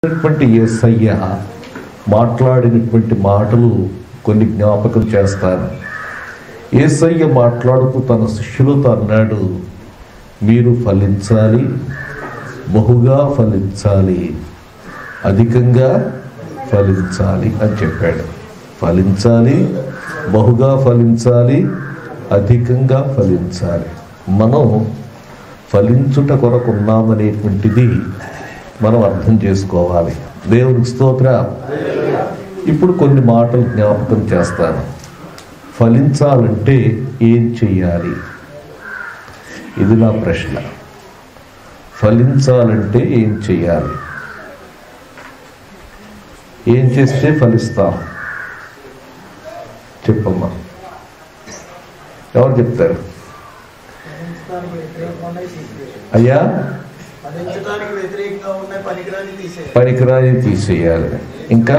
యేసయ్య మాట్లాడినటువంటి మాటలు కొన్ని జ్ఞాపకం చేస్తాను. యేసయ్య మాట్లాడుతూ తన శిష్యులతో అన్నాడు, మీరు ఫలించాలి, బహుగా ఫలించాలి, అధికంగా ఫలించాలి అని చెప్పాడు. ఫలించాలి, బహుగా ఫలించాలి, అధికంగా ఫలించాలి. మనం ఫలించుట కొరకు ఉన్నామనేటువంటిది మనం అర్థం చేసుకోవాలి. దేవునికి స్తోత్రం. ఇప్పుడు కొన్ని మాటలు జ్ఞాపకం చేస్తాను. ఫలించాలంటే ఏం చెయ్యాలి? ఇది నా ప్రశ్న. ఫలించాలంటే ఏం చెయ్యాలి? ఏం చేస్తే ఫలిస్తాం? చెప్పమ్మా, ఎవరు చెప్తారు? అయ్యా, పనికిరాని తీసేయాలి, ఇంకా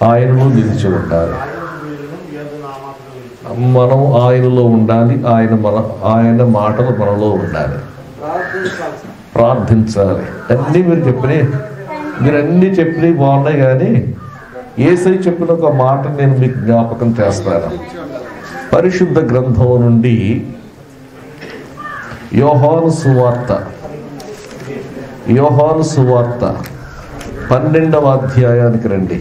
ఆయనలో నిలిచి ఉండాలి. మనం ఆయనలో ఉండాలి, ఆయన మాటలు మనలో ఉండాలి. ప్రార్థించాలి. అన్నీ మీరు అన్నీ చెప్పినవి బాగున్నాయి, కానీ యేసయ్య చెప్పిన ఒక మాట నేను మీకు జ్ఞాపకం చేస్తాను. పరిశుద్ధ గ్రంథం నుండి యోహాను సువార్త 12వ అధ్యాయానికి రండి.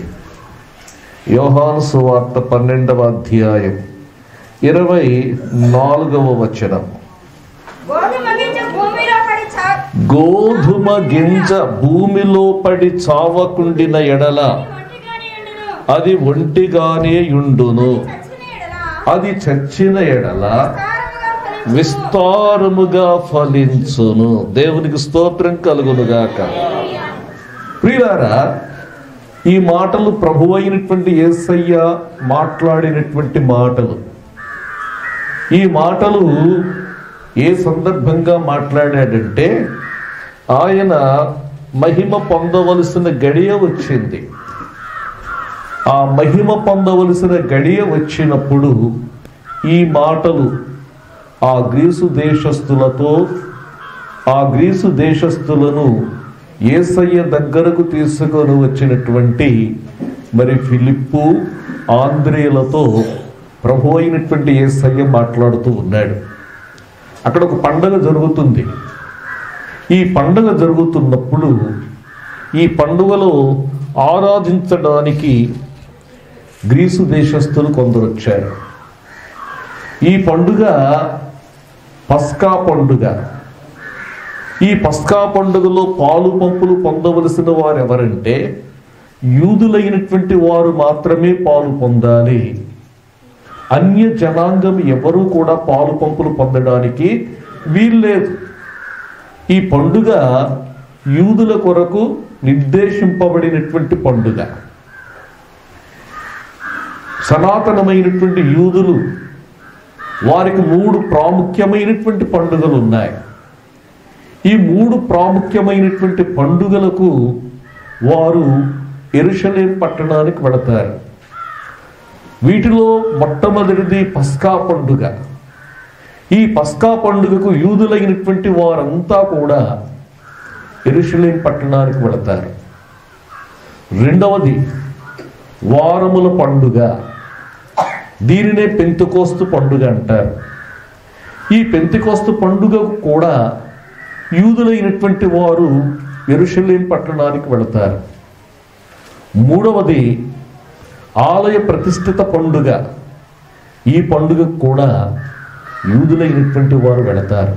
యోహాను సువార్త 12వ అధ్యాయం 24వ వచనం. గోధుమ గింజ భూమిలో పడి చావకుండిన ఎడల అది ఒంటిగానే యుండును, అది చచ్చిన ఎడల విస్తారముగా ఫలించును. దేవునికి స్తోత్రం కలుగునుగాక. ప్రియులారా, ఈ మాటలు ప్రభువైనటువంటి యేసయ్య మాట్లాడినటువంటి మాటలు. ఈ మాటలు ఏ సందర్భంగా మాట్లాడాడంటే, ఆయన మహిమ పొందవలసిన గడియ వచ్చింది. ఆ మహిమ పొందవలసిన గడియ వచ్చినప్పుడు ఈ మాటలు ఆ గ్రీసు దేశస్థులను యేసయ్య దగ్గరకు తీసుకొని వచ్చినటువంటి మరి ఫిలిప్పు, ఆంద్రేయులతో ప్రభు అయినటువంటి యేసయ్య మాట్లాడుతూ ఉన్నాడు. అక్కడ ఒక పండగ జరుగుతుంది. ఈ పండగ జరుగుతున్నప్పుడు ఈ పండుగలో ఆరాధించడానికి గ్రీసు దేశస్థులు కొందరు వచ్చారు. ఈ పండుగ పస్కా పండుగ. ఈ పస్కా పండుగలో పాలు పంపులు పొందవలసిన వారు ఎవరంటే యూదులైనటువంటి వారు మాత్రమే పాలు పొందాలి. అన్య జనాంగం ఎవరూ కూడా పాలు పంపులు పొందడానికి వీల్లేదు. ఈ పండుగ యూదుల కొరకు నిర్దేశింపబడినటువంటి పండుగ. సనాతనమైనటువంటి యూదులు వారికి 3 ప్రాముఖ్యమైనటువంటి పండుగలు ఉన్నాయి. ఈ 3 ప్రాముఖ్యమైనటువంటి పండుగలకు వారు యెరూషలేము పట్టణానికి వెళతారు. వీటిలో మొట్టమొదటిది పస్కా పండుగ. ఈ పస్కా పండుగకు యూదులైనటువంటి వారంతా కూడా యెరూషలేము పట్టణానికి వెళతారు. రెండవది వారముల పండుగ. దీనినే పెంతెకోస్తు పండుగ అంటారు. ఈ పెంతెకోస్తు పండుగ కూడా యూదులైనటువంటి వారు యెరూషలేము పట్టణానికి వెళతారు. మూడవది ఆలయ ప్రతిష్ఠిత పండుగ. ఈ పండుగకు కూడా యూదులైనటువంటి వారు వెళతారు.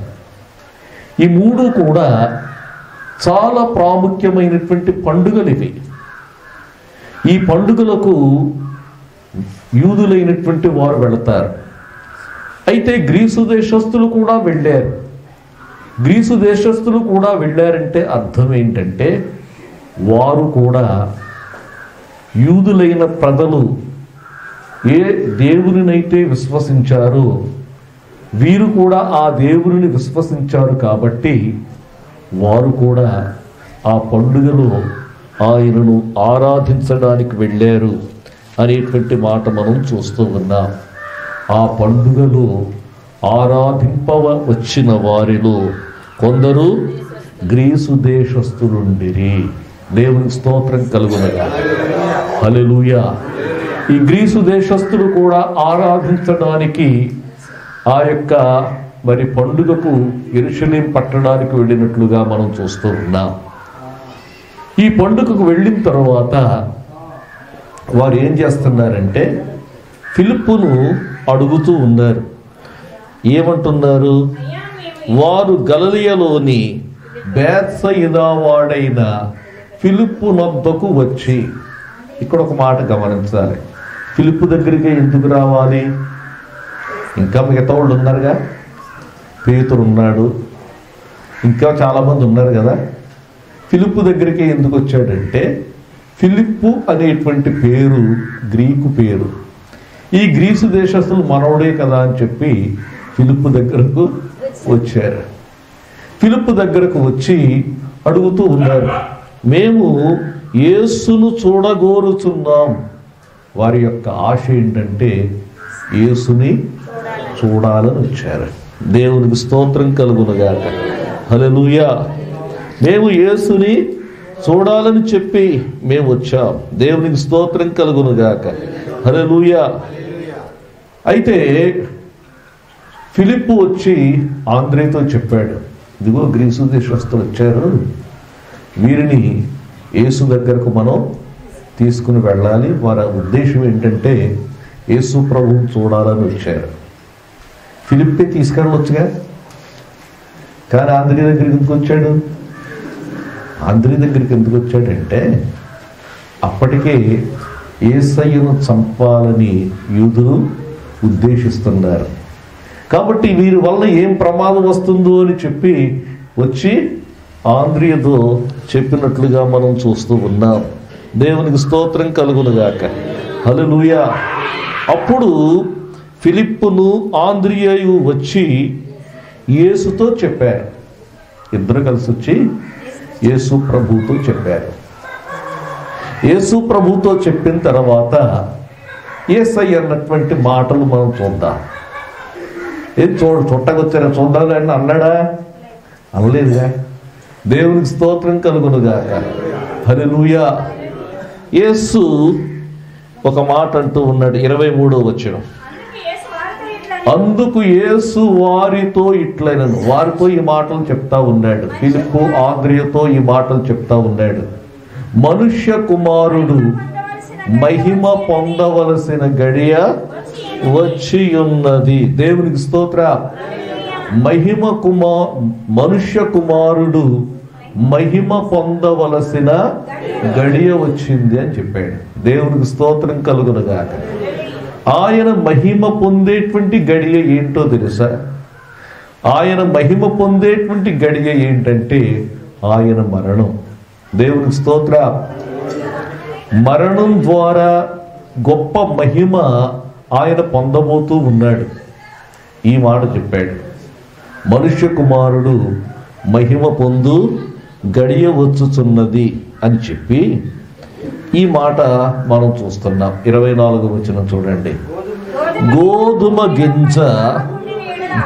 ఈ 3 కూడా చాలా ప్రాముఖ్యమైనటువంటి పండుగలు ఇవి. ఈ పండుగలకు యూదులైనటువంటి వారు వెళతారు. అయితే గ్రీసు దేశస్థులు కూడా వెళ్ళారు. గ్రీసు దేశస్థులు కూడా వెళ్ళారంటే అర్థం ఏంటంటే, వారు కూడా యూదులైన ప్రజలు ఏ దేవునినైతే విశ్వసించారో వీరు కూడా ఆ దేవుని విశ్వసించారు కాబట్టి వారు కూడా ఆ పండుగలో ఆయనను ఆరాధించడానికి వెళ్ళారు అనేటువంటి మాట మనం చూస్తూ ఉన్నాం. ఆ పండుగలో ఆరాధింపవ వచ్చిన వారిలో కొందరు గ్రీసు దేశస్థులుండిరి. దేవుని స్తోత్రం కలుగునగా. హల్లెలూయా. ఈ గ్రీసు దేశస్థులు కూడా ఆరాధించడానికి ఆ యొక్క మరి పండుగకు యెరూషలేము పట్టణానికి వెళ్ళినట్లుగా మనం చూస్తూ ఉన్నాం. ఈ పండుగకు వెళ్ళిన తర్వాత వారు ఏం చేస్తున్నారంటే ఫిలిప్పును అడుగుతూ ఉన్నారు. ఏమంటున్నారు? వారు గలిలయలోని బేత్సయిదా వాడైన ఫిలిప్పు నొద్దకు వచ్చి. ఇక్కడ ఒక మాట గమనించాలి. ఫిలిప్పు దగ్గరికి ఎందుకు రావాలి? ఇంకా మిగతా వాళ్ళు ఉన్నారుగా, పేతురు ఉన్నాడు, ఇంకా చాలామంది ఉన్నారు కదా. ఫిలిప్పు దగ్గరికి ఎందుకు వచ్చాడంటే ఫిలిప్పు అనేటువంటి పేరు గ్రీకు పేరు. ఈ గ్రీసు దేశస్తులు మనవడే కదా అని చెప్పి ఫిలిప్పు దగ్గరకు వచ్చారు. ఫిలిప్పు దగ్గరకు వచ్చి అడుగుతూ ఉన్నారు, మేము యేసును చూడగోరుచున్నాం. వారి యొక్క ఆశ ఏంటంటే యేసుని చూడాలని వచ్చారు. దేవునికి స్తోత్రం కలుగునుగాక. హల్లెలూయా. మేము యేసుని చూడాలని చెప్పి మేము వచ్చాం. దేవునికి స్తోత్రం కలుగునుగాక. హల్లెలూయా. అయితే ఫిలిప్పు వచ్చి ఆంద్రేతో చెప్పాడు, ఇదిగో గ్రీసు దేశస్తులు వచ్చారు, వీరిని యేసు దగ్గరకు మనం తీసుకుని వెళ్ళాలి. వారి ఉద్దేశం ఏంటంటే యేసు ప్రభువుని చూడాలని వచ్చారు. ఫిలిప్పే తీసుకెళ్ళవచ్చుగా, కానీ ఆంద్రే దగ్గరికి ఎందుకు వచ్చాడు? ఆంద్రే దగ్గరికి ఎందుకు వచ్చాడంటే అప్పటికే యేసయ్యను చంపాలని యూదులు ఉద్దేశిస్తున్నారు. కాబట్టి వీరి వల్ల ఏం ప్రమాదం వస్తుందో అని చెప్పి వచ్చి ఆంద్రియతో చెప్పినట్లుగా మనం చూస్తూ ఉన్నాం. దేవునికి స్తోత్రం కలుగునుగాక. హల్లెలూయా. అప్పుడు ఫిలిప్పును ఆంద్రియు వచ్చి యేసుతో చెప్పారు. ఇద్దరు కలిసి వచ్చి యేసు ప్రభుతో చెప్పారు. యేసు ప్రభుతో చెప్పిన తర్వాత యేసయ్య అన్నటువంటి మాటలు మనం చూద్దాం. ఏం చుట్టకొచ్చారా చూద్దాం అని అన్నాడా? అనలేదుగా. దేవునికి స్తోత్రం కలుగునుగాక. హల్లెలూయా. యేసు ఒక మాట అంటూ ఉన్నాడు. 23వ వచనం. అందుకు యేసు వారితో ఇట్లైనను. వారితో ఈ మాటలు చెప్తా ఉన్నాడు. ఫిలిప్పు ఆంద్రియతో ఈ మాటలు చెప్తా ఉన్నాడు. మనుష్య కుమారుడు మహిమ పొందవలసిన గడియ వచ్చి ఉన్నది. దేవునికి స్తోత్ర. మనుష్య కుమారుడు మహిమ పొందవలసిన గడియ వచ్చింది అని చెప్పాడు. దేవునికి స్తోత్రం కలుగునుగాక. ఆయన మహిమ పొందేటువంటి గడియ ఏంటో తెలుసా? ఆయన మహిమ పొందేటువంటి గడియ ఏంటంటే ఆయన మరణం. దేవునికి స్తోత్ర. మరణం ద్వారా గొప్ప మహిమ ఆయన పొందబోతూ ఉన్నాడు. ఈ మాట చెప్పాడు. మనుష్య కుమారుడు మహిమ పొందు గడియ వచ్చుచున్నది అని చెప్పి ఈ మాట మనం చూస్తున్నాం. 24వ వచనం చూడండి. గోధుమ గింజ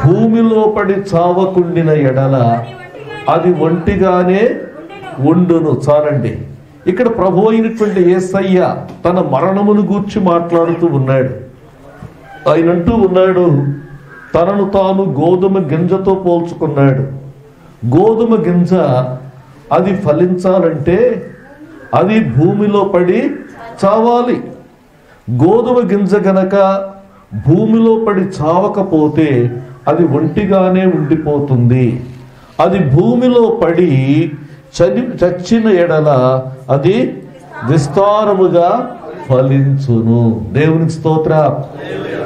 భూమిలో పడి చావకుండిన ఎడల అది ఒంటిగానే ఉండును. చాలండి. ఇక్కడ ప్రభు అయినటువంటి యేసయ్య తన మరణమును గూర్చి మాట్లాడుతూ ఉన్నాడు. ఆయన అంటూ ఉన్నాడు, తనను తాను గోధుమ గింజతో పోల్చుకున్నాడు. గోధుమ గింజ అది ఫలించాలంటే అది భూమిలో పడి చావాలి. గోధుమ గింజ గనక భూమిలో పడి చావకపోతే అది ఒంటిగానే ఉండిపోతుంది. అది భూమిలో పడి చచ్చిన ఎడల అది విస్తారముగా ఫలించును. దేవునికి స్తోత్ర.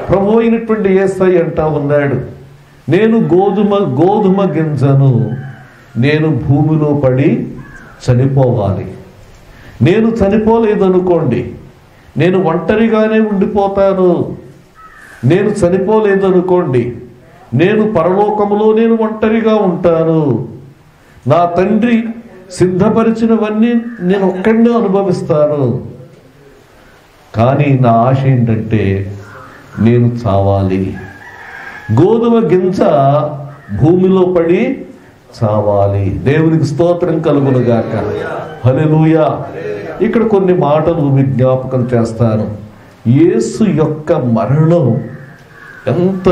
ప్రభు అయినటువంటి యేసయ్య అంటా ఉన్నాడు, నేను గోధుమ గింజను నేను భూమిలో పడి చనిపోవాలి. నేను చనిపోలేదనుకోండి, నేను ఒంటరిగానే ఉండిపోతాను. నేను చనిపోలేదనుకోండి, నేను పరలోకములో నేను ఒంటరిగా ఉంటాను. నా తండ్రి సిద్ధపరిచినవన్నీ నేను ఒక్కడే అనుభవిస్తాను. కానీ నా ఆశ ఏంటంటే నేను చావాలి. గోధుమ గింజ భూమిలో పడి చావాలి. దేవునికి స్తోత్రం కలుగునుగాక. హల్లెలూయా. ఇక్కడ కొన్ని మాటలు విజ్ఞాపకం చేస్తాను. యేసు యొక్క మరణం ఎంత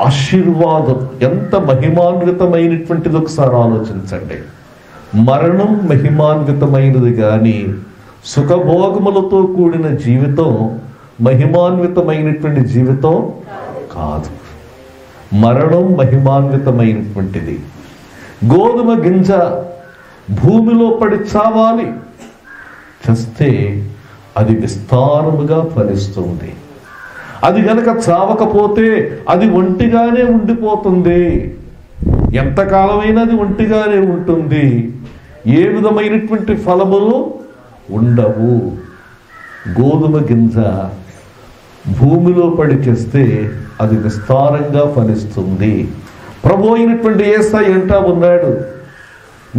ఆశీర్వాదం, ఎంత మహిమాన్వితమైనటువంటిది ఒకసారి ఆలోచించండి. మరణం మహిమాన్వితమైనది కానీ సుఖభోగములతో కూడిన జీవితం మహిమాన్వితమైనటువంటి జీవితం కాదు. మరణం మహిమాన్వితమైనటువంటిది. గోధుమ గింజ భూమిలో పడి చావాలి, చస్తే అది విస్తారముగా ఫలిస్తుంది. అది గనక చావకపోతే అది ఒంటిగానే ఉండిపోతుంది. ఎంతకాలమైనా అది ఒంటిగానే ఉంటుంది. ఏ విధమైనటువంటి ఫలములు ఉండవు. గోధుమ గింజ భూమిలో పడి చేస్తే అది విస్తారంగా ఫలిస్తుంది. ప్రభు అయినటువంటి యేసయ్య అంటా ఉన్నాడు,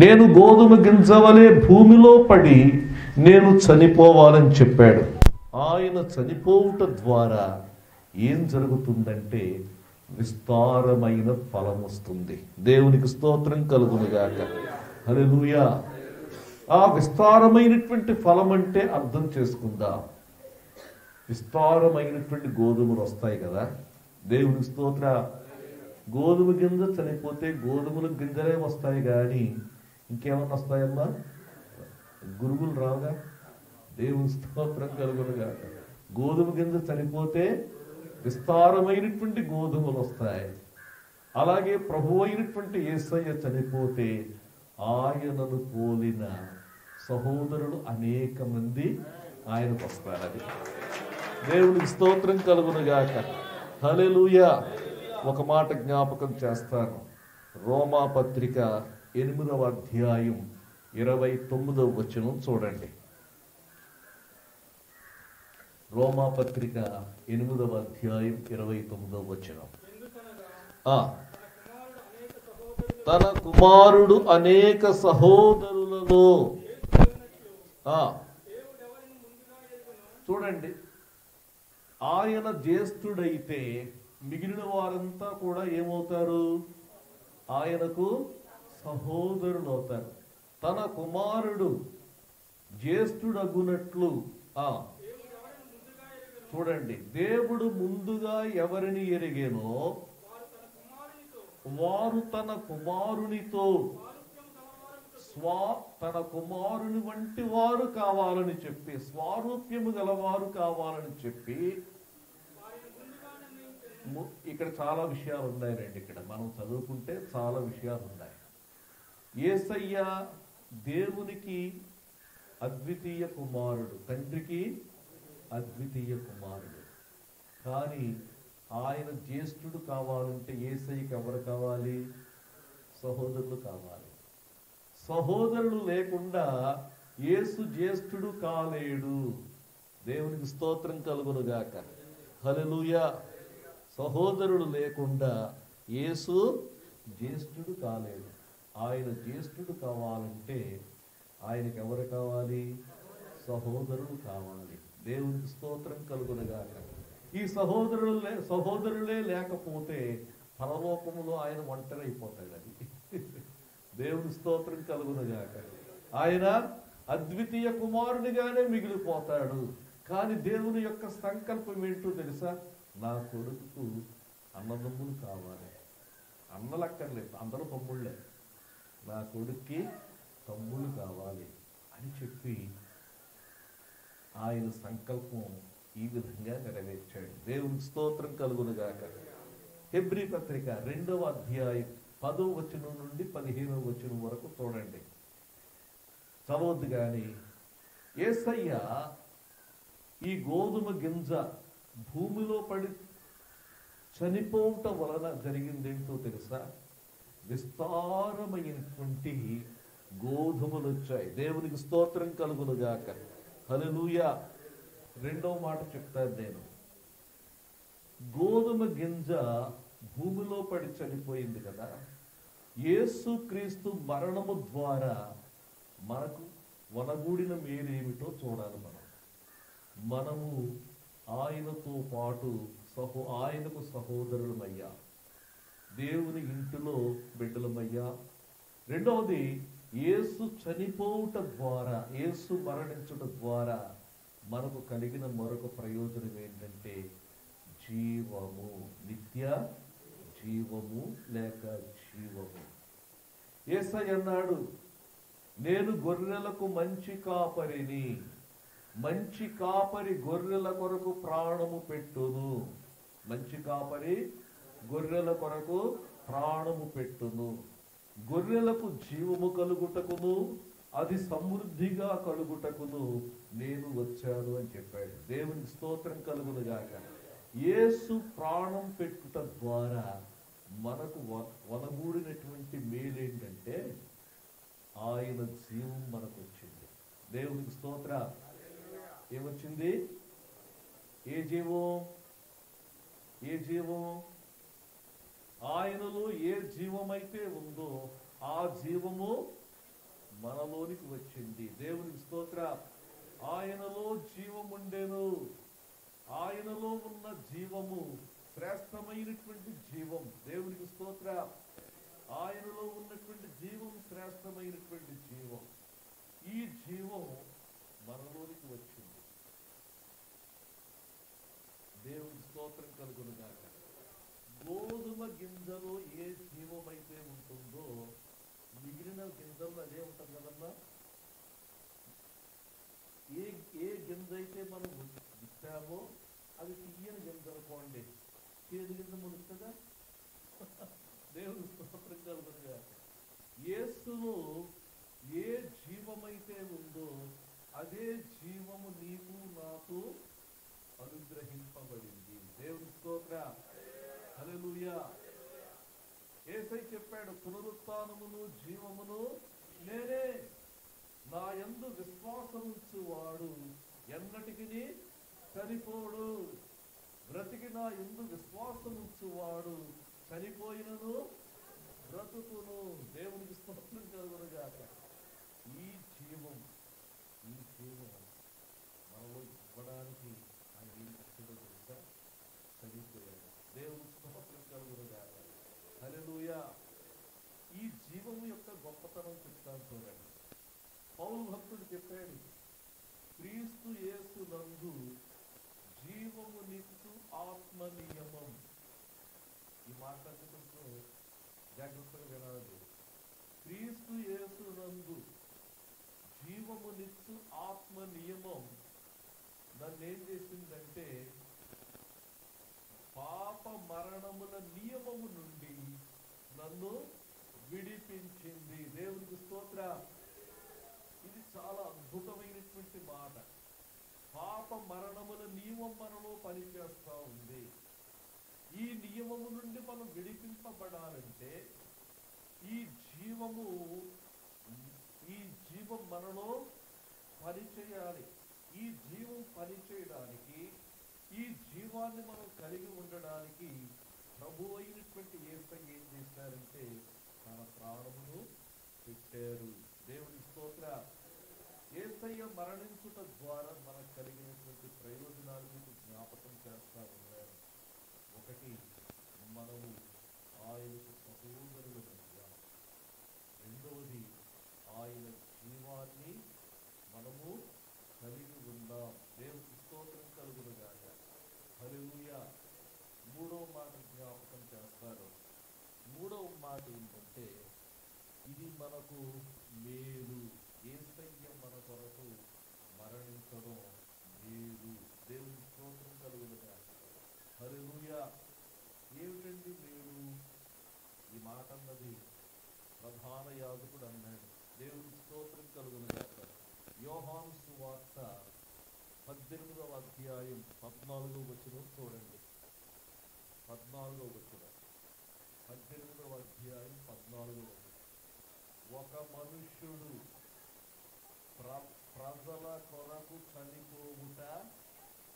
నేను గోధుమ గింజ వలె భూమిలో పడి నేను చనిపోవాలని చెప్పాడు. ఆయన చనిపోవుట ద్వారా ఏం జరుగుతుందంటే విస్తారమైన ఫలం వస్తుంది. దేవునికి స్తోత్రం కలుగునుగాక. హల్లెలూయా. ఆ విస్తారమైనటువంటి ఫలం అంటే అర్థం చేసుకుందాం. విస్తారమైనటువంటి గోధుమలు వస్తాయి కదా. దేవునికి స్తోత్ర. గోధుమ గింజ చనిపోతే గోధుమల గింజలే వస్తాయి కానీ ఇంకేమన్నా వస్తాయమ్మా? గురుగులు రావుగా. దేవుని స్తోత్రం కలుగునుగాక. గోధుమ గింజ చనిపోతే విస్తారమైనటువంటి గోధుమలు వస్తాయి. అలాగే ప్రభు అయినటువంటి యేసయ్య చనిపోతే ఆయనను పోలిన సహోదరులు అనేక మంది ఆయనకు వస్తారు. అది దేవునికి స్తోత్రం కలుగునుగాక. హల్లెలూయా. ఒక మాట జ్ఞాపకం చేస్తాను. రోమా పత్రిక 8వ అధ్యాయం 29వ వచనం చూడండి. రోమా పత్రిక 8వ అధ్యాయం 29వ వచనం. తన కుమారుడు అనేక సహోదరులలో చూడండి, ఆయన జ్యేష్ఠుడైతే మిగిలిన వారంతా కూడా ఏమవుతారు? ఆయనకు సహోదరులు అవుతారు. తన కుమారుడు జ్యేష్ఠుడగునట్లు చూడండి, దేవుడు ముందుగా ఎవరిని ఎరిగేనో వారు తన కుమారునితో తన కుమారుని వంటి వారు కావాలని చెప్పి, స్వారూప్యము గలవారు కావాలని చెప్పి, ఇక్కడ చాలా విషయాలు ఉన్నాయండి. ఇక్కడ మనం చదువుకుంటే చాలా విషయాలు ఉన్నాయి. యేసయ్య దేవునికి అద్వితీయ కుమారుడు, తండ్రికి అద్వితీయ కుమారుడు. కానీ ఆయన జ్యేష్ఠుడు కావాలంటే యేసయ్యకి ఎవరు కావాలి? సహోదరులు కావాలి. సహోదరులు లేకుండా యేసు జ్యేష్ఠుడు కాలేడు. దేవునికి స్తోత్రం కలుగునుగాక. హల్లెలూయా. సహోదరులు లేకుండా యేసు జ్యేష్ఠుడు కాలేడు. ఆయన జ్యేష్ఠుడు కావాలంటే ఆయనకి ఎవరు కావాలి? సహోదరులు కావాలి. దేవునికి స్తోత్రం కలుగునుగాక. ఈ సహోదరులే లేకపోతే పరలోకములో ఆయన ఒంటరి అయిపోతాడు. అది దేవుని స్తోత్రం కలుగునుగాక. ఆయన అద్వితీయ కుమారునిగానే మిగిలిపోతాడు. కానీ దేవుని యొక్క సంకల్పం ఏంటో తెలుసా? నా కొడుకు అన్నదమ్ములు కావాలి. అన్నలక్కర్లేదు, అందరూ తమ్ముళ్ళే. నా కొడుక్కి తమ్ముళ్ళు కావాలి అని చెప్పి ఆయన సంకల్పం ఈ విధంగా నెరవేర్చాడు. దేవుని స్తోత్రం కలుగునుగాక. హెబ్రీ పత్రిక 2వ అధ్యాయం 10వ వచనం నుండి 15వ వచనం వరకు చూడండి. చదవద్దు కానీ యేసయ్య ఈ గోధుమ గింజ భూమిలో పడి చనిపోవుట వలన జరిగిందేంటో తెలుసా? విస్తారమైనటువంటి గోధుమలు వచ్చాయి. దేవునికి స్తోత్రం కలుగునుగాక. హల్లెలూయా. రెండవ మాట చెప్తాను నేను. గోధుమ గింజ భూమిలో పడి చనిపోయింది కదా. యేసుక్రీస్తు మరణము ద్వారా మనకు వనగూడిన మేలేమిటో చూడాలి. మనము ఆయనతో పాటు ఆయనకు సహోదరులమయ్యా. దేవుని ఇంటిలో బిడ్డలమయ్యా. రెండవది, యేసు చనిపోవుట ద్వారా, యేసు మరణించుట ద్వారా మనకు కలిగిన మరొక ప్రయోజనం ఏంటంటే జీవము, నిత్య జీవము లేక జీవము. యేసయ్య అన్నాడు, నేను గొర్రెలకు మంచి కాపరిని, మంచి కాపరి గొర్రెల కొరకు ప్రాణము పెట్టును. మంచి కాపరి గొర్రెల కొరకు ప్రాణము పెట్టును. గొర్రెలకు జీవము కలుగుటకును అది సమృద్ధిగా కలుగుటకును నేను వచ్చాను అని చెప్పాడు. దేవునికి స్తోత్రం కలుగును గాక. యేసు ప్రాణం పెట్టుట ద్వారా మనకు వనగూడినటువంటి మేలేంటంటే ఆయన జీవం మనకు వచ్చింది. దేవునికి స్తోత్ర. ఏమొచ్చింది? ఏ జీవం? ఏ జీవం? ఆయనలో ఏ జీవమైతే ఉందో ఆ జీవము మనలోనికి వచ్చింది. దేవునికి స్తోత్ర. ఆయనలో జీవం ఉండెను. ఆయనలో ఉన్న జీవము శ్రేష్టమైనటువంటి జీవం. దేవునికి స్తోత్ర. ఆయనలో ఉన్నటువంటి జీవం శ్రేష్టమైనటువంటి జీవం. ఈ జీవం మనలోనికి వచ్చింది. దేవుని స్తోత్రం కలుగును గాక. గోధుమ గింజలో ఏ జీవమైతే ఉంటుందో మిగిలిన గింజల్లో అదే ఉంటుంది కదమ్మా. ఏ గింజ అయితే మనం విత్తామో అది తీయని గింజ అనుకోండి, చేదు గింజ ముడుస్తుందా? దేవుని స్తోత్రం కలుగును గాక. యేసులో ఏ జీవమైతే ఉందో అదే జీవము నీకు నాకు అనుగ్రహింపబడింది. దేవుని స్తోత్ర. హల్లెలూయా. యేసయ్య చెప్పాడు, పునరుత్థానమును జీవమును నేనే. నా యందు విశ్వాసముంచువాడు ఎన్నటికి చనిపోడు. బ్రతికి నా యందు విశ్వాసముంచువాడు చనిపోయినను బ్రతుకును. దేవునికి స్తోత్రం కలుగును గాక. ఈ జీవం మనలో ఇవ్వడానికి ఆయన ఏం కష్టపడి తెలుసా? చనిపోయాడు. దేవునికి స్తోత్రం కలుగును గాక. హల్లెలూయా. ఈ జీవము యొక్క గొప్పతనం చెప్తాను చూడండి. పౌలు భక్తుడు చెప్పాడు, క్రీస్తు యేసు నందు జీవము నిత్యు ఆత్మ నియమం. ఈ మాట్లాడితే కొంచెం జాగ్రత్తగా వినాలి. క్రీస్తు యేసు నందు జీవము నిత్యు ఆత్మ నియమం నన్ను ఏం చేసిందంటే పాప మరణముల నియమము నుండి నన్ను విడిపించింది. దేవునికి స్తోత్ర. ఇది చాలా అద్భుతమైనటువంటి మాట. పాప మరణముల నియమం మనలో పనిచేస్తా ఉంది. ఈ నియమము నుండి మనం విడిపింపబడాలంటే ఈ జీవం మనలో పనిచేయాలి. ఈ జీవం పనిచేయడానికి, ఈ జీవాన్ని మనం కలిగి ఉండడానికి ప్రభు అయినటువంటి యేసయ్య ఏం చేశారంటే తన ప్రాణమును పెట్టారు. దేవుని స్తోత్ర. యేసయ్య మరణించుట ద్వారా మనకు కలిగినటువంటి ప్రయోజనాలు మీకు జ్ఞాపకం చేస్తా ఉన్నారు. ఒకటి, మనము ఆయనకు సహోదరులు. రెండవది, ఆయన జీవాన్ని మనము కలిగి ఉందాం. దేవునికి స్తోత్రం కలుగును గాక. హల్లెలూయా. మూడవ మాట జ్ఞాపకం చేస్తారు. మూడవ మాట ఏంటంటే ఇది మనకు మేలు. యేసయ్య మన కొరకు మరణించడం మేలు. దేవుని స్తోత్రం కలుగును గాక. హల్లెలూయా. ఏమిటండి మేలు? ఈ మాట అన్నది ప్రధాన యాజకుడు అన్నాడు. దేవుని స్తోత్రం కలుగును గాక. యోహాను సువార్త 18వ అధ్యాయం 14వ వచనం చూడండి. 14వ వచనం. 18వ అధ్యాయం 14వ వచనం. ఒక మనుష్యుడు ప్రజల కొరకు చనిపోవుట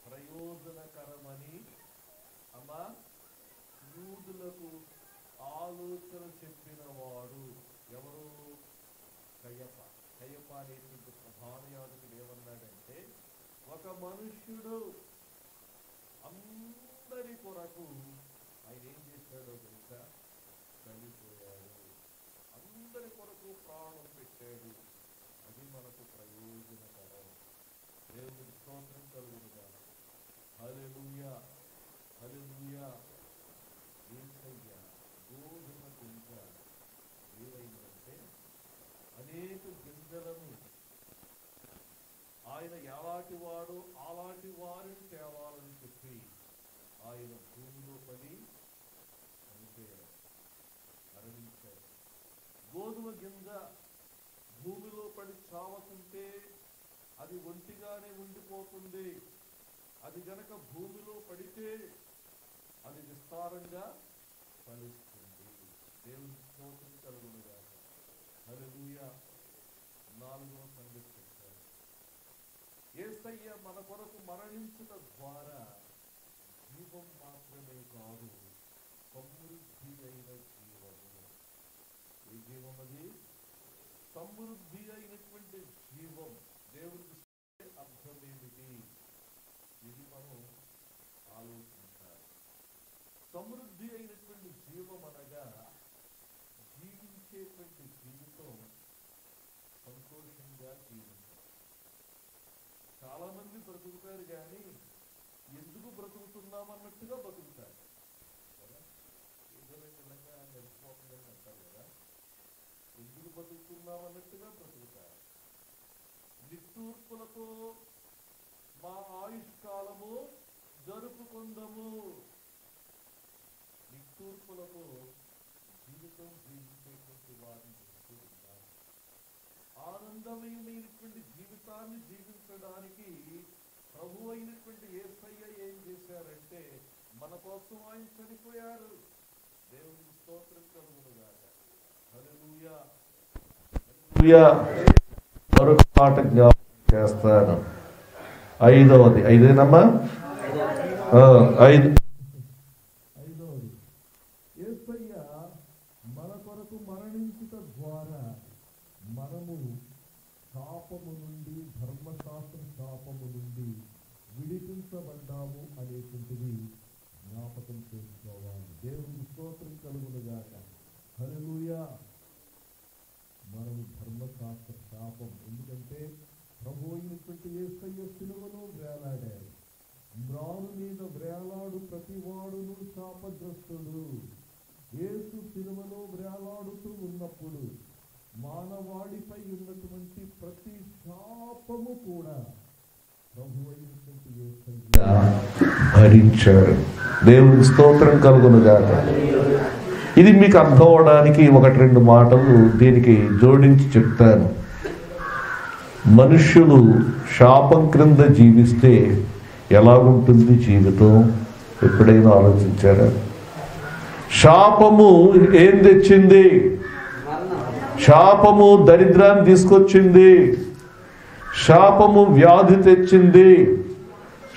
ప్రయోజనకరమని యూదులకు ఆలోచన చెప్పిన వాడు ఎవరు? కయప. కయప అనేటువంటి ప్రధాన యాజకుడు ఏమన్నాడంటే ఒక మనుష్యుడు అందరి కొరకు ఆయన ఏం చేశాడో తెలుసా? మనందరి కొరకు ప్రాణం పెట్టాడు. అది మనకు ప్రయోజనకరం. దేవునికి స్తోత్రం కలుగునుగా. హల్లెలూయా, హల్లెలూయా. యేసయ్య గోధుమ గింజ ఏమైందంటే అనేక గింజలను ఆయన ఎలాంటి వాడు అలాంటి వారిని తేవాలని చెప్పి ఆయన భూమిలో పడి చనిపోయాడు, మరణించాడు. గోధుమ గింజ భూమిలో పడి చావకుంటే అది ఒంటిగానే ఉండిపోతుంది. అది గనక భూమిలో పడితే అది విస్తారంగా ఫలిస్తుంది. దేవుని స్తోత్రం కలుగునుగా. హల్లెలూయా. 4వ సంగతి చెప్పారు. యేసయ్య మన కొరకు మరణించుట ద్వారా జీవం మాత్రమే కాదు, సమృద్ధి అయిన జీవము. ఏ జీవం అది? సమృద్ధి అయినటువంటి జీవం. దేవుడికి అర్థం ఏమిటి? ఇది మనం ఆలోచించాలి. సమృద్ధి అయినటువంటి జీవం అనగా జీవించేటువంటి జీవితం సంతోషంగా జీవించాలి. చాలా మంది బ్రతుకుతారు కానీ ఎందుకు బ్రతుకుతున్నామన్నట్టుగా బతుకుతారు కదా. ఏదో విధంగా నడిచిపోతుందని అంటారు కదా. ఎందుకు బతుకుతున్నామన్నట్టుగా బ్రతుకుతారు. నిట్టూర్పులతో మా ఆయుష్కాలము జరుపుకుందము. నిట్టూర్పులతో జీవితం జీవించేటువంటి వారిని చూస్తూ ఉంటారు. ఆనందమయమైనటువంటి జీవితాన్ని జీవించడానికి ప్రభు అయినటువంటి యేసయ్య ఏం చేశారంటే మన కోసం ఆయన చనిపోయారు. దేవునికి స్తోత్రం కలుగునుగాక. హల్లెలూయా. మరొక మాట జ్ఞాపకం చేస్తాను. 5వది. 5ఏనమ్మా? 5. యేసయ్య మన కొరకు మరణించుట ద్వారా మనము శాపము నుండి, ధర్మశాస్త్ర శాపము నుండి విడిపించబడ్డాము అనేటువంటిది జ్ఞాపకం చేసుకోవాలి. దేవునికి స్తోత్రం కలుగునుగాక. హల్లెలూయా. మనము ధర్మశాస్త్ర శాపం, ఎందుకంటే ప్రభు అయినటువంటి యేసయ్య సిలువలో వేలాడారు. మ్రాను మీద వేలాడు ప్రతివాడును శాపగ్రస్తుడు. యేసు సిలువలో వేలాడుతూ ఉన్నప్పుడు మానవాళిపై ఉన్నటువంటి ప్రతి శాపము కూడా ప్రభు అయినటువంటి యేసయ్య భరించాడు. దేవునికి స్తోత్రం కలుగునుగాక. ఇది మీకు అర్థం అవడానికి 1-2 మాటలు దీనికి జోడించి చెప్తాను. మనుష్యులు శాపం క్రింద జీవిస్తే ఎలాగుంటుంది జీవితం? ఎప్పుడైనా ఆలోచించారా? శాపము ఏం తెచ్చింది? శాపము దరిద్రాన్ని తీసుకొచ్చింది. శాపము వ్యాధి తెచ్చింది.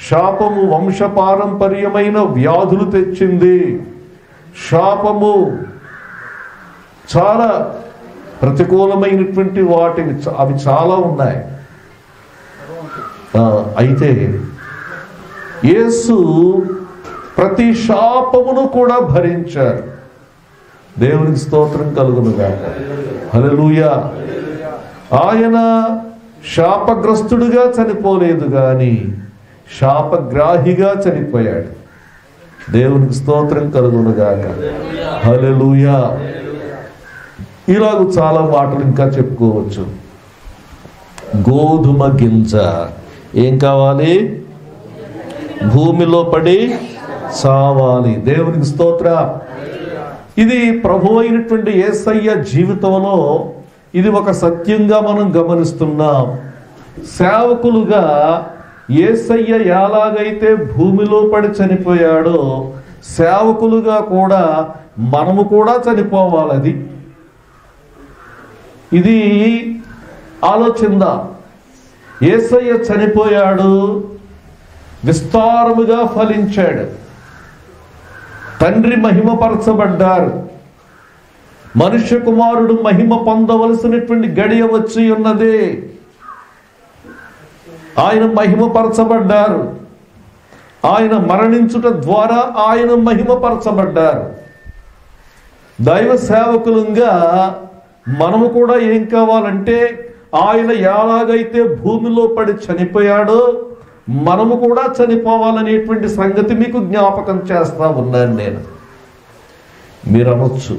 శాపము వంశపారంపర్యమైన వ్యాధులు తెచ్చింది. శాపము చాలా ప్రతికూలమైనటువంటి వాటిని అవి చాలా ఉన్నాయి. అయితే యేసు ప్రతి శాపమును కూడా భరించారు. దేవునికి స్తోత్రం కలుగునుగాక. హల్లెలూయా. ఆయన శాపగ్రస్తుడుగా చనిపోలేదు కానీ శాపగ్రాహిగా చనిపోయాడు. దేవునికి స్తోత్రం కలుగునుగాక. హల్లెలూయా. ఇలాగ చాలా మాటలు ఇంకా చెప్పుకోవచ్చు. గోధుమ గింజ ఏం కావాలి? భూమిలో పడి సావాలి. దేవునికి స్తోత్ర. ఇది ప్రభు అయినటువంటి యేసయ్య జీవితంలో ఇది ఒక సత్యంగా మనం గమనిస్తున్నాం. సేవకులుగా యేసయ్య ఎలాగైతే భూమిలో పడి చనిపోయాడో సేవకులుగా కూడా మనము కూడా చనిపోవాలి. అది ఇది ఆలోచిందా. యేసయ్య చనిపోయాడు, విస్తారముగా ఫలించాడు, తండ్రి మహిమపరచబడ్డారు, మనుష్య కుమారుడు మహిమ పొందవలసినటువంటి గడియ వచ్చి ఉన్నది. ఆయన మహిమపరచబడ్డారు. ఆయన మరణించుట ద్వారా ఆయన మహిమపరచబడ్డారు. దైవ సేవకులుగా మనము కూడా ఏం కావాలంటే ఆయన ఎలాగైతే భూమిలో పడి చనిపోయాడో మనము కూడా చనిపోవాలనేటువంటి సంగతి మీకు జ్ఞాపకం చేస్తా ఉన్నాను నేను. మీరు అనొచ్చు,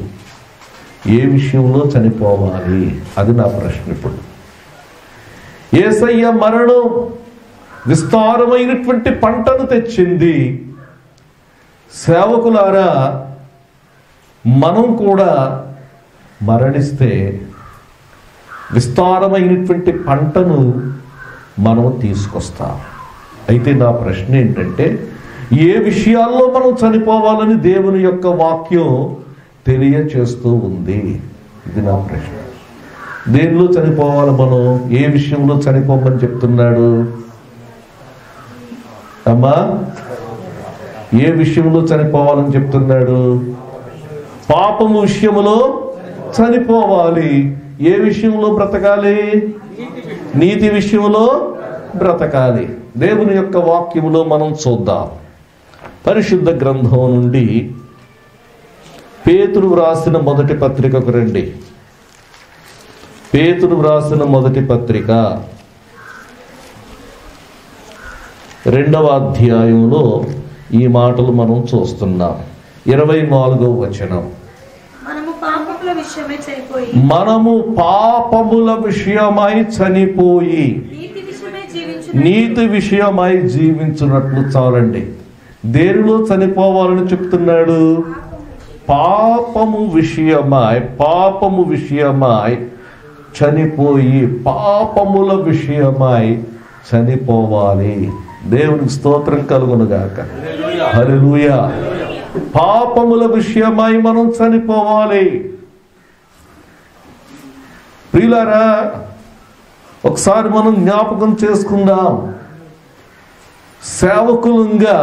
ఏ విషయంలో చనిపోవాలి? అది నా ప్రశ్న. ఇప్పుడు యేసయ్య మరణం విస్తారమైనటువంటి పంటను తెచ్చింది. సేవకులారా, మనం కూడా మరణిస్తే విస్తారమైనటువంటి పంటను మనం తీసుకొస్తాం. అయితే నా ప్రశ్న ఏంటంటే, ఏ విషయాల్లో మనం చనిపోవాలని దేవుని యొక్క వాక్యం తెలియచేస్తూ ఉంది? ఇది నా ప్రశ్న. దేనిలో చనిపోవాలి మనం? ఏ విషయంలో చనిపోమని చెప్తున్నాడు? అమ్మా, ఏ విషయంలో చనిపోవాలని చెప్తున్నాడు? పాపము విషయంలో చనిపోవాలి. ఏ విషయంలో బ్రతకాలి? నీతి విషయంలో బ్రతకాలి. దేవుని యొక్క వాక్యములో మనం చూద్దాం. పరిశుద్ధ గ్రంథం నుండి పేతురు వ్రాసిన మొదటి పత్రికకు రండి. పేతురు వ్రాసిన మొదటి పత్రిక 2వ అధ్యాయంలో ఈ మాటలు మనం చూస్తున్నాం. 24వ వచనం, మనము పాపముల విషయమై చనిపోయి నీతి విషయమై జీవించున్నట్లు. చాలండి. దేనిలో చనిపోవాలని చెప్తున్నాడు? పాపము విషయమై చనిపోయి, పాపముల విషయమై చనిపోవాలి. దేవునికి స్తోత్రం కలుగునుగాక. హల్లెలూయా. పాపముల విషయమై మనం చనిపోవాలి. ప్రియులారా, ఒకసారి మనం జ్ఞాపకం చేసుకుందాం. సేవకులంగా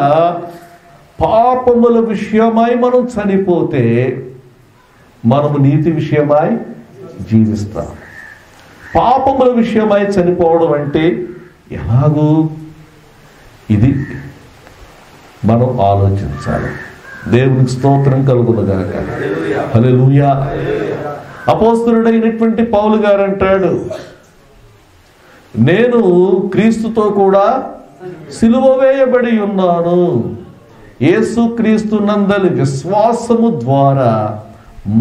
పాపముల విషయమై మనం చనిపోతే మనము నీతి విషయమై జీవిస్తాం. పాపముల విషయమై చనిపోవడం అంటే ఎలాగూ? ఇది మనం ఆలోచించాలి. దేవునికి స్తోత్రం కలుగునుగాక. హల్లెలూయా. అపోస్తలుడైనటువంటి పౌలు గారు అంటాడు, నేను క్రీస్తుతో కూడా సిలువ వేయబడి ఉన్నాను. యేసు క్రీస్తు నందలి విశ్వాసము ద్వారా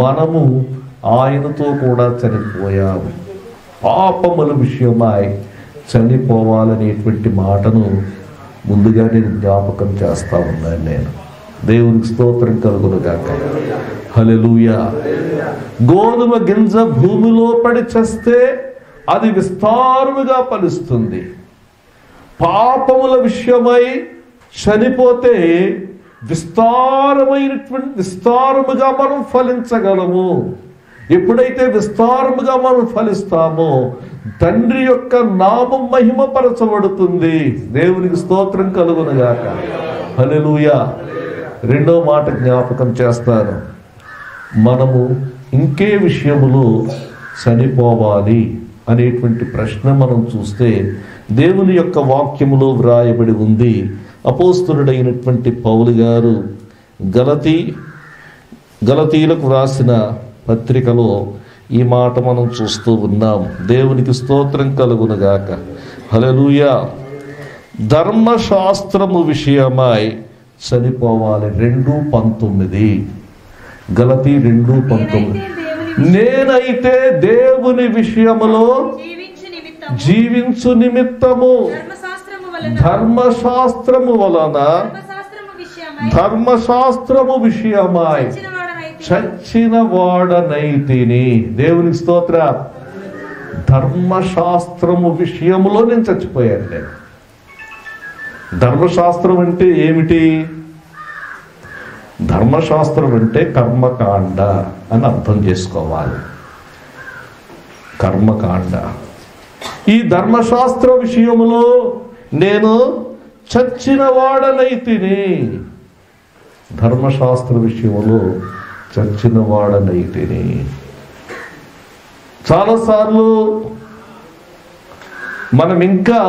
మనము ఆయనతో కూడా చనిపోయాము. పాపముల విషయమై చనిపోవాలనేటువంటి మాటను ముందుగా నేను జ్ఞాపకం చేస్తా ఉన్నాను. నేను దేవునికి స్తోత్రం కలుగునుగాక. హల్లెలూయా. గోధుమ గింజ భూమిలో పడి చస్తే అది విస్తారముగా ఫలిస్తుంది. పాపముల విషయమై చనిపోతే విస్తారముగా మనం ఫలించగలము. ఎప్పుడైతే విస్తారముగా మనం ఫలిస్తామో తండ్రి యొక్క నామం మహిమపరచబడుతుంది. దేవునికి స్తోత్రం కలుగునుగాక. హల్లెలూయా. 2వ మాట జ్ఞాపకం చేస్తాను. మనము ఇంకే విషయములో చనిపోవాలి అనేటువంటి ప్రశ్న మనం చూస్తే దేవుని యొక్క వాక్యములో వ్రాయబడి ఉంది. అపోస్తలుడైనటువంటి పౌలు గారు గలతీలకు వ్రాసిన పత్రికలో ఈ మాట మనం చూస్తూ ఉన్నాం. దేవునికి స్తోత్రం కలుగునుగాక. హల్లెలూయా. ధర్మశాస్త్రము విషయమై చనిపోవాలి. 2:19. గలతీ 2:19. నేనైతే దేవుని విషయములో జీవించు నిమిత్తము ధర్మశాస్త్రము విషయమై చచ్చిన వాడనైతిని. దేవునికి స్తోత్ర. ధర్మశాస్త్రము విషయములో నేను చచ్చిపోయాను. నేను ధర్మశాస్త్రం అంటే ఏమిటి? ధర్మశాస్త్రం అంటే కర్మకాండ అని అర్థం చేసుకోవాలి. కర్మకాండ. ఈ ధర్మశాస్త్ర విషయములో నేను చచ్చిన వాడనైతిని. ధర్మశాస్త్ర విషయంలో చచ్చిన వాడనైతిని. చాలాసార్లు మనం ఇంకా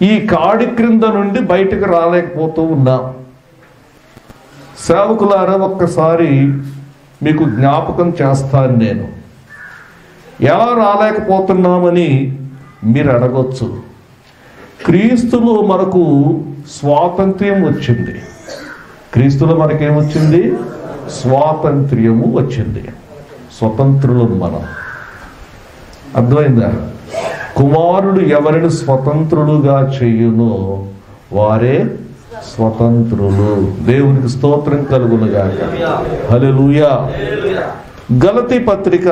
ఈ కాడి క్రింద నుండి బయటకు రాలేకపోతూ ఉన్నాం. సేవకులారా, ఒక్కసారి మీకు జ్ఞాపకం చేస్తాను. నేను ఎలా రాలేకపోతున్నామని మీరు అడగొచ్చు. క్రీస్తులో మనకు స్వాతంత్ర్యం వచ్చింది. క్రీస్తులో మనకేమొచ్చింది? స్వాతంత్ర్యము వచ్చింది. స్వతంత్రులు మనం. అర్థమైందా? కుమారుడు ఎవరిని స్వతంత్రులుగా చేయునో వారే స్వతంత్రులు. దేవునికి స్తోత్రం కలుగునుగాక. హల్లెలూయా. గలతీ పత్రిక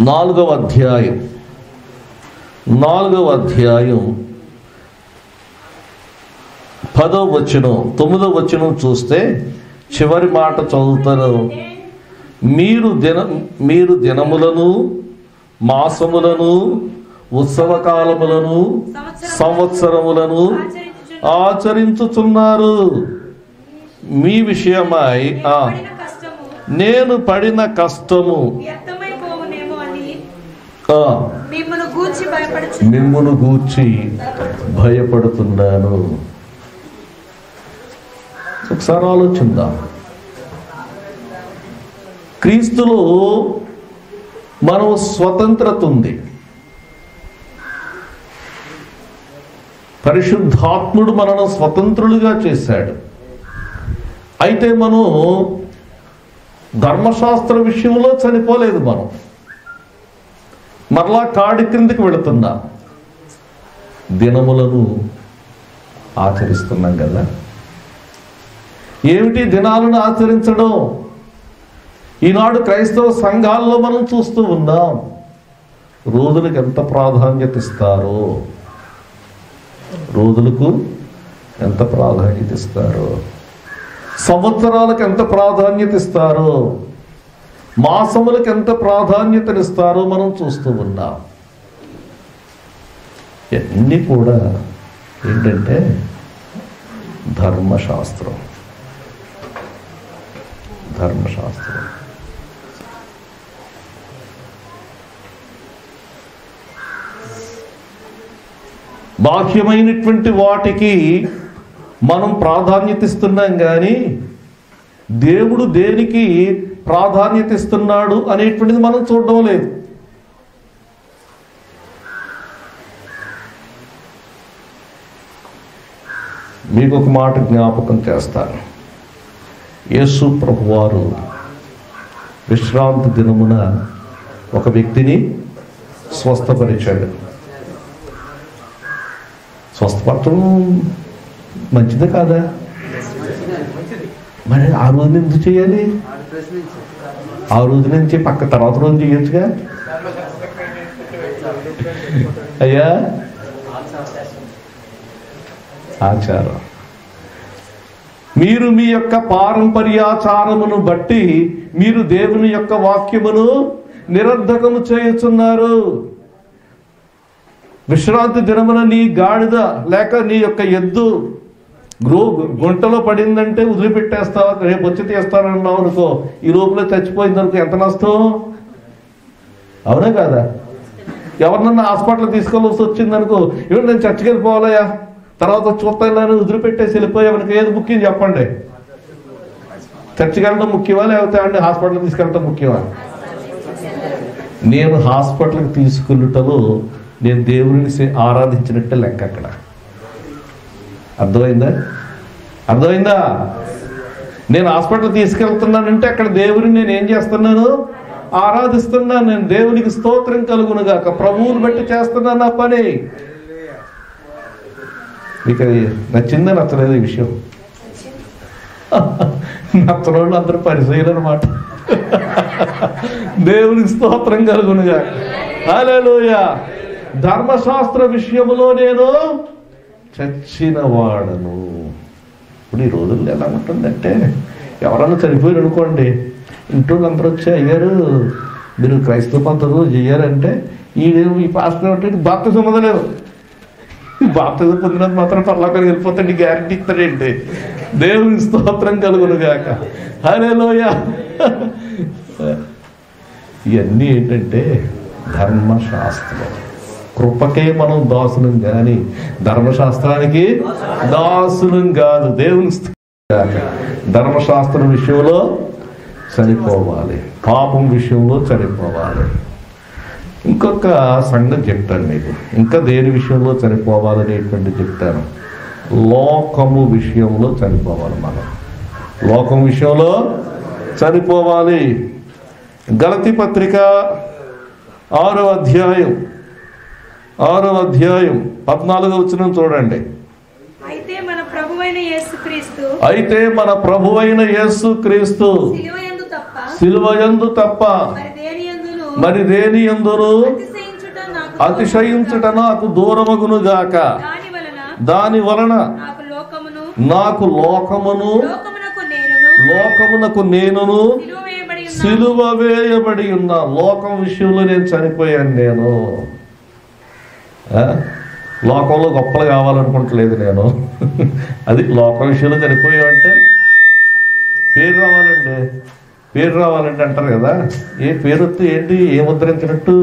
4వ అధ్యాయం 10వ వచనం 9వ వచనం చూస్తే చివరి మాట చదువుతారు. మీరు దినములను, మాసములను, ఉత్సవ కాలములను, సంవత్సరములను ఆచరించుచున్నారు. మీ విషయమై నేను పడిన కష్టము మిమ్మును గూర్చి భయపడుతున్నాను. ఒకసారి ఆలోచిద్దాం. క్రీస్తులో మనం స్వతంత్రత ఉంది. పరిశుద్ధాత్ముడు మనను స్వతంత్రులుగా చేశాడు. అయితే మనం ధర్మశాస్త్ర విషయంలో చనిపోలేదు. మనం మరలా కాడి క్రిందికి వెళుతున్నాం. దినములను ఆచరిస్తున్నాం కదా. ఏమిటి దినాలను ఆచరించడం? ఈనాడు క్రైస్తవ సంఘాల్లో మనం చూస్తూ ఉన్నాం. రోజులకు ఎంత ప్రాధాన్యత ఇస్తారో, రోజులకు ఎంత ప్రాధాన్యత ఇస్తారో, సంవత్సరాలకు ఎంత ప్రాధాన్యత ఇస్తారో, మాసములకు ఎంత ప్రాధాన్యతనిస్తారో మనం చూస్తూ ఉన్నాం. ఇవన్నీ కూడా ఏంటంటే ధర్మశాస్త్రం. బాహ్యమైనటువంటి వాటికి మనం ప్రాధాన్యత ఇస్తున్నాం, కానీ దేవుడు దేనికి ప్రాధాన్యత ఇస్తున్నాడు అనేటువంటిది మనం చూడడం లేదు. మీకు ఒక మాట జ్ఞాపకం చేస్తాను. యేసు ప్రభువారు విశ్రాంతి దినమున ఒక వ్యక్తిని స్వస్థపరిచాడు. స్వస్థపరచడం మంచిదే కాదా? మరి ఆ రోజు ఎందుకు చేయాలి? ఆ రోజు నుంచి పక్క తర్వాత రోజు చేయొచ్చుగా. అయ్యా, ఆచారం. మీరు మీ యొక్క పారంపర్యాచారమును బట్టి మీరు దేవుని యొక్క వాక్యమును నిరర్ధకము చేయుచున్నారు. విశ్రాంతి దినమున నీ గాడిద లేక నీ యొక్క ఎద్దు గుంటలో పడిందంటే వదిలిపెట్టేస్తావా? రేపు వచ్చి తీస్తానన్నావు అనుకో, ఈ లోపల చచ్చిపోయిందనుకో, ఎంత నష్టం? అవునా కాదా? ఎవరినన్నా హాస్పిటల్ తీసుకోవాల్సి వచ్చిందనుకో, ఇవి నేను చర్చికి వెళ్ళిపోవాలయ్యా, తర్వాత చూస్తాను వదిలిపెట్టేసి వెళ్ళిపోయామనుకో, ఏది ముఖ్యం చెప్పండి? చర్చికి వెళ్ళడం ముఖ్యమా లేకపోతే అంటే హాస్పిటల్కి తీసుకెళ్ళటం ముఖ్యమా? నేను హాస్పిటల్కి తీసుకెళ్ళటలో నేను దేవుడిని ఆరాధించినట్టే లెక్క. అక్కడ అర్థమైందా? నేను హాస్పిటల్ తీసుకెళ్తున్నానంటే అక్కడ దేవుడిని నేను ఏం చేస్తున్నాను? ఆరాధిస్తున్నాను. నేను దేవునికి స్తోత్రం కలుగునుగాక, ప్రభువుని బట్టి చేస్తున్నాను నా పని. మీకు అది నచ్చిందా నచ్చలేదు ఈ విషయం? నచ్చనోళ్ళు అందరూ పరిశీలన అన్నమాట. దేవునికి స్తోత్రం కలుగునుగాక. హల్లెలూయా. ధర్మశాస్త్ర విషయంలో నేను చచ్చిన వాడను. ఇప్పుడు ఈ రోజుల్లో ఎలా ఉంటుందంటే, ఎవరన్నా చనిపోయారు అనుకోండి, ఇంట్లో అందరూ వచ్చి అయ్యారు మీరు క్రైస్తవ పద్ధతులు చేయాలంటే ఈ పాస్టర్ అంటే బాప్తిజం పొందలేదు. బాప్తిజం పొందినంత మాత్రం పరలోకానికి వెళ్ళిపోతాండి గ్యారంటీ ఇస్తాడేంటి? దేవుని స్తోత్రం కలుగునుగాక. హల్లెలూయా. ఇవన్నీ ఏంటంటే ధర్మశాస్త్రం. కృపకే మనం దాసులం కానీ ధర్మశాస్త్రానికి దాసులం కాదు. దేవుని ధర్మశాస్త్రం విషయంలో చనిపోవాలి, పాపం విషయంలో చనిపోవాలి. ఇంకొక సంగతి చెప్తాను మీకు, ఇంకా దేని విషయంలో చనిపోవాలనేటువంటి చెప్తాను. లోకము విషయంలో చనిపోవాలి. మనం లోకం విషయంలో చనిపోవాలి. గలతీ పత్రిక 6వ అధ్యాయం 14వ వచనం చూడండి. అయితే మన ప్రభువైన యేసుక్రీస్తు సిలువయందు తప్ప మరి దేని యందును అతిశయించుట నాకు దూరమగును గాక. దాని వలన నాకు లోకమునకు నేనును సిలువ వేయబడి ఉన్నా. లోకం విషయంలో నేను చనిపోయాను. నేను లోకంలో గొప్పలు కావాలనుకుంటలేదు నేను. అది లోకం విషయంలో చనిపోయామంటే పేరు రావాలండి అంటారు కదా. ఏ పేరు వస్తే ఏంటి, ఏ ముద్రించినట్టు